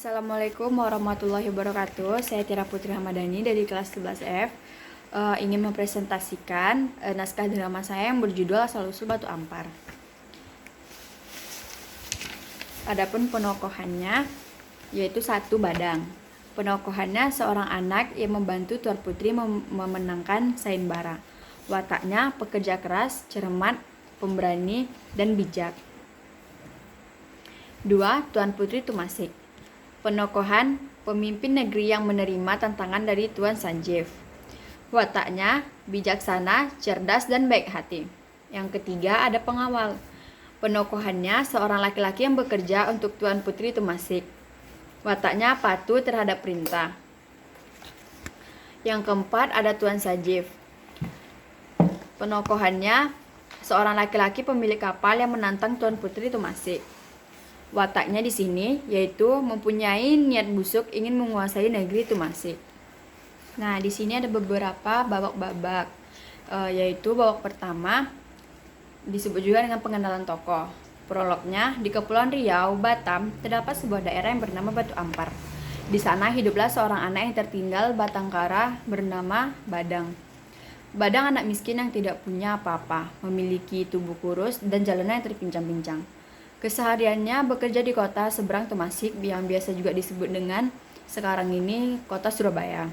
Assalamualaikum warahmatullahi wabarakatuh. Saya Tira Putri Hamadani dari kelas 11F. Ingin mempresentasikan naskah drama saya yang berjudul Asal-usul Batu Ampar. Adapun penokohannya yaitu satu Badang. Penokohannya seorang anak yang membantu Tuan Putri memenangkan sayembara. Wataknya pekerja keras, cermat, pemberani, dan bijak. 2. Tuan Putri Tumasik. Penokohan pemimpin negeri yang menerima tantangan dari Tuan Sanjeev. Wataknya bijaksana, cerdas, dan baik hati. Yang ketiga ada pengawal. Penokohannya seorang laki-laki yang bekerja untuk Tuan Putri Tumasik. Wataknya patuh terhadap perintah. Yang keempat ada Tuan Sanjeev. Penokohannya seorang laki-laki pemilik kapal yang menantang Tuan Putri Tumasik. Wataknya di sini yaitu mempunyai niat busuk ingin menguasai negeri Tumasik. Nah, di sini ada beberapa babak-babak, yaitu babak pertama disebut juga dengan pengenalan tokoh. Prolognya, di Kepulauan Riau, Batam, terdapat sebuah daerah yang bernama Batu Ampar. Di sana hiduplah seorang anak yang tertinggal batang kara bernama Badang. Badang anak miskin yang tidak punya apa-apa, memiliki tubuh kurus dan jalanan yang terpincang-pincang. Kesehariannya bekerja di kota seberang Tumasik yang biasa juga disebut dengan sekarang ini kota Surabaya.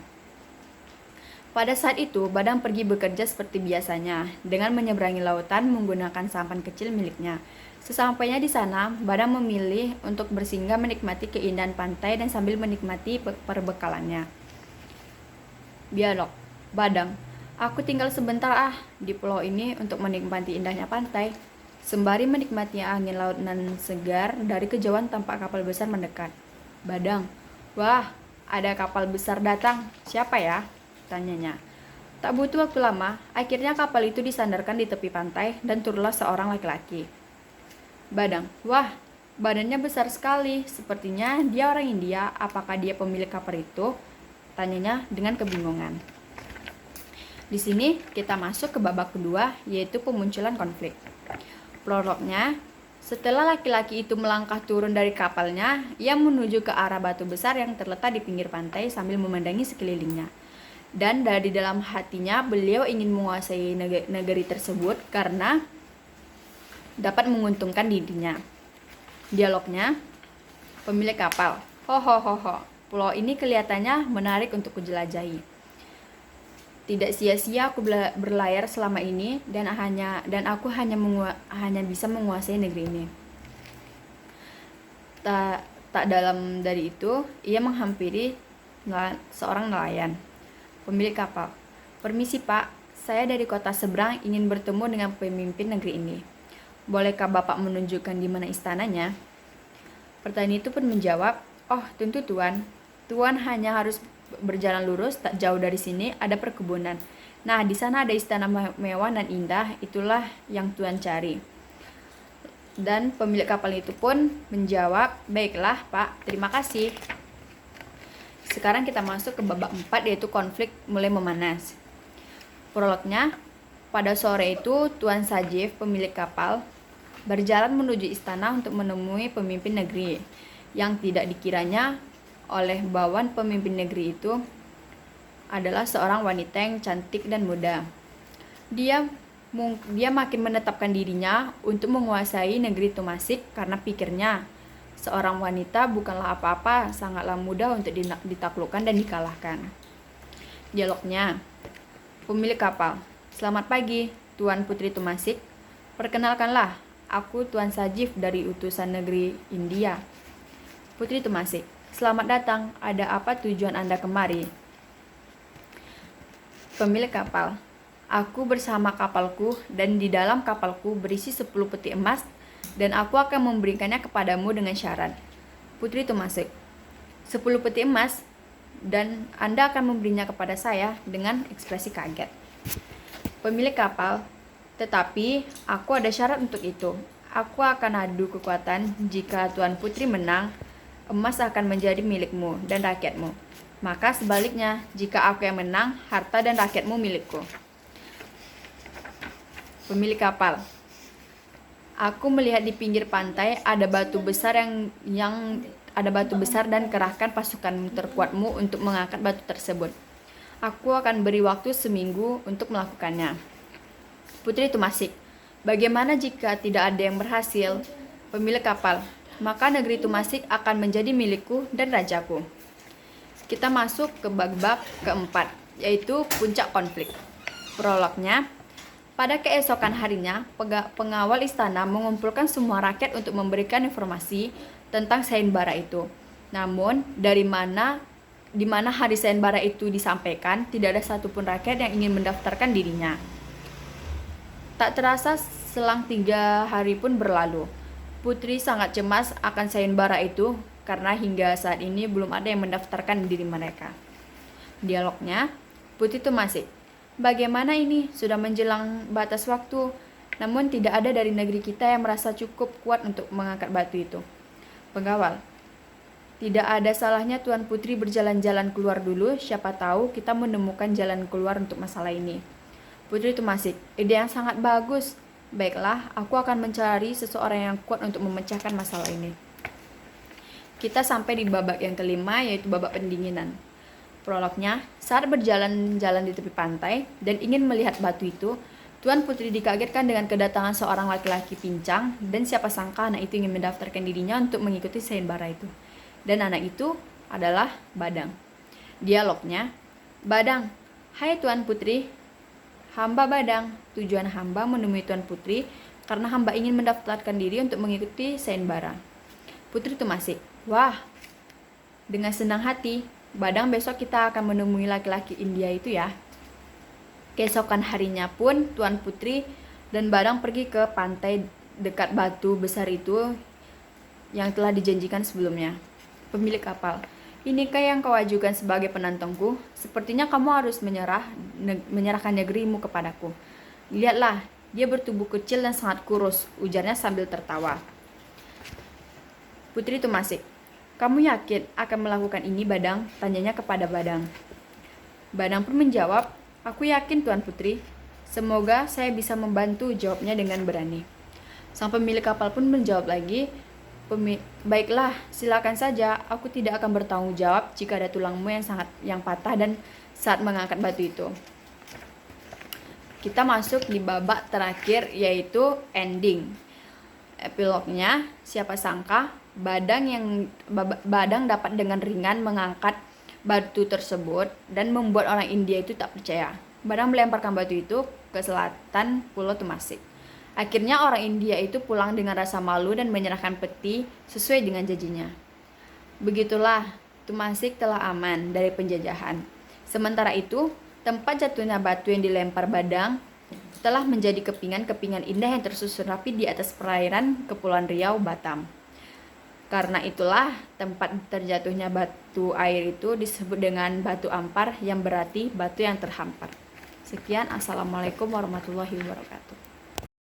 Pada saat itu, Badang pergi bekerja seperti biasanya dengan menyeberangi lautan menggunakan sampan kecil miliknya. Sesampainya di sana, Badang memilih untuk bersinggah menikmati keindahan pantai dan sambil menikmati perbekalannya. Dialog. Badang, aku tinggal sebentar di pulau ini untuk menikmati indahnya pantai. Sembari menikmati angin laut nan segar, dari kejauhan tampak kapal besar mendekat. Badang, wah, ada kapal besar datang. Siapa ya? Tanyanya. Tak butuh waktu lama, akhirnya kapal itu disandarkan di tepi pantai dan turunlah seorang laki-laki. Badang, wah, badannya besar sekali. Sepertinya dia orang India. Apakah dia pemilik kapal itu? Tanyanya dengan kebingungan. Di sini kita masuk ke babak kedua, yaitu pemunculan konflik. Prolognya, setelah laki-laki itu melangkah turun dari kapalnya, ia menuju ke arah batu besar yang terletak di pinggir pantai sambil memandangi sekelilingnya. Dan dari dalam hatinya, beliau ingin menguasai negeri tersebut karena dapat menguntungkan dirinya. Dialognya, pemilik kapal, ho, pulau ini kelihatannya menarik untuk kujelajahi. Tidak sia-sia aku berlayar selama ini dan aku hanya bisa menguasai negeri ini. Tak dalam dari itu, ia menghampiri seorang nelayan. Pemilik kapal, permisi Pak, saya dari kota seberang ingin bertemu dengan pemimpin negeri ini. Bolehkah Bapak menunjukkan di mana istananya? Pertanyaan itu pun menjawab, oh tentu Tuan. Tuan hanya harus berjalan lurus, tak jauh dari sini ada perkebunan. Nah, di sana ada istana mewah dan indah, itulah yang Tuan cari. Dan pemilik kapal itu pun menjawab, baiklah Pak, terima kasih. Sekarang kita masuk ke babak 4, yaitu konflik mulai memanas. Prolognya, pada sore itu Tuan Sanjeev, pemilik kapal, berjalan menuju istana untuk menemui pemimpin negeri, yang tidak dikiranya oleh bawahan pemimpin negeri itu adalah seorang wanita yang cantik dan muda. Dia makin menetapkan dirinya untuk menguasai negeri Tumasik karena pikirnya seorang wanita bukanlah apa-apa, sangatlah mudah untuk ditaklukkan dan dikalahkan. Dialognya, pemilik kapal, selamat pagi Tuan Putri Tumasik, perkenalkanlah, aku Tuan Sanjeev dari utusan negeri India. Putri Tumasik, selamat datang, ada apa tujuan Anda kemari? Pemilik kapal, aku bersama kapalku dan di dalam kapalku berisi 10 peti emas dan aku akan memberikannya kepadamu dengan syarat. Putri Tumasik, 10 peti emas dan Anda akan memberinya kepada saya dengan ekspresi kaget. Pemilik kapal, tetapi aku ada syarat untuk itu. Aku akan adu kekuatan jika Tuan Putri menang, emas akan menjadi milikmu dan rakyatmu. Maka sebaliknya, jika aku yang menang, harta dan rakyatmu milikku. Pemilik kapal, aku melihat di pinggir pantai ada batu besar yang ada batu besar dan kerahkan pasukan terkuatmu untuk mengangkat batu tersebut. Aku akan beri waktu seminggu untuk melakukannya. Putri Tumasik, bagaimana jika tidak ada yang berhasil? Pemilik kapal, maka negeri Tumasik akan menjadi milikku dan rajaku. Kita masuk ke bab keempat, yaitu puncak konflik. Prolognya, pada keesokan harinya, pengawal istana mengumpulkan semua rakyat untuk memberikan informasi tentang sayembara itu. Namun, di mana hari sayembara itu disampaikan, tidak ada satupun rakyat yang ingin mendaftarkan dirinya. Tak terasa selang 3 hari pun berlalu. Putri sangat cemas akan sayembara itu karena hingga saat ini belum ada yang mendaftarkan diri mereka. Dialognya, Putri Tumasik, bagaimana ini? Sudah menjelang batas waktu, namun tidak ada dari negeri kita yang merasa cukup kuat untuk mengangkat batu itu. Pengawal, tidak ada salahnya Tuan Putri berjalan-jalan keluar dulu, siapa tahu kita menemukan jalan keluar untuk masalah ini. Putri Tumasik, ide yang sangat bagus. Baiklah, aku akan mencari seseorang yang kuat untuk memecahkan masalah ini. Kita sampai di babak yang kelima, yaitu babak pendinginan. Prolognya, saat berjalan-jalan di tepi pantai dan ingin melihat batu itu, Tuan Putri dikagetkan dengan kedatangan seorang laki-laki pincang, dan siapa sangka anak itu ingin mendaftarkan dirinya untuk mengikuti sayembara itu. Dan anak itu adalah Badang. Dialognya, Badang, hai Tuan Putri, hamba Badang. Tujuan hamba menemui Tuan Putri karena hamba ingin mendaftarkan diri untuk mengikuti sayembara. Putri Tumasik, wah, dengan senang hati. Badang, besok kita akan menemui laki-laki India itu ya. Keesokan harinya pun Tuan Putri dan Badang pergi ke pantai dekat batu besar itu yang telah dijanjikan sebelumnya. Pemilik kapal, inikah yang kau ajukan sebagai penantangku? Sepertinya kamu harus menyerahkan negerimu kepadaku. Lihatlah, dia bertubuh kecil dan sangat kurus, ujarnya sambil tertawa. Putri Tumasik, kamu yakin akan melakukan ini, Badang? Tanyanya kepada Badang. Badang pun menjawab, aku yakin Tuan Putri. Semoga saya bisa membantu, jawabnya dengan berani. Sang pemilik kapal pun menjawab lagi, baiklah, silakan saja. Aku tidak akan bertanggung jawab jika ada tulangmu yang patah dan saat mengangkat batu itu. Kita masuk di babak terakhir, yaitu ending. Epilognya, siapa sangka Badang dapat dengan ringan mengangkat batu tersebut dan membuat orang India itu tak percaya. Badang melemparkan batu itu ke selatan Pulau Tumasik. Akhirnya orang India itu pulang dengan rasa malu dan menyerahkan peti sesuai dengan janjinya. Begitulah, Tumasik telah aman dari penjajahan. Sementara itu, tempat jatuhnya batu yang dilempar Badang telah menjadi kepingan-kepingan indah yang tersusun rapi di atas perairan Kepulauan Riau, Batam. Karena itulah tempat terjatuhnya batu air itu disebut dengan batu ampar, yang berarti batu yang terhampar. Sekian, assalamualaikum warahmatullahi wabarakatuh.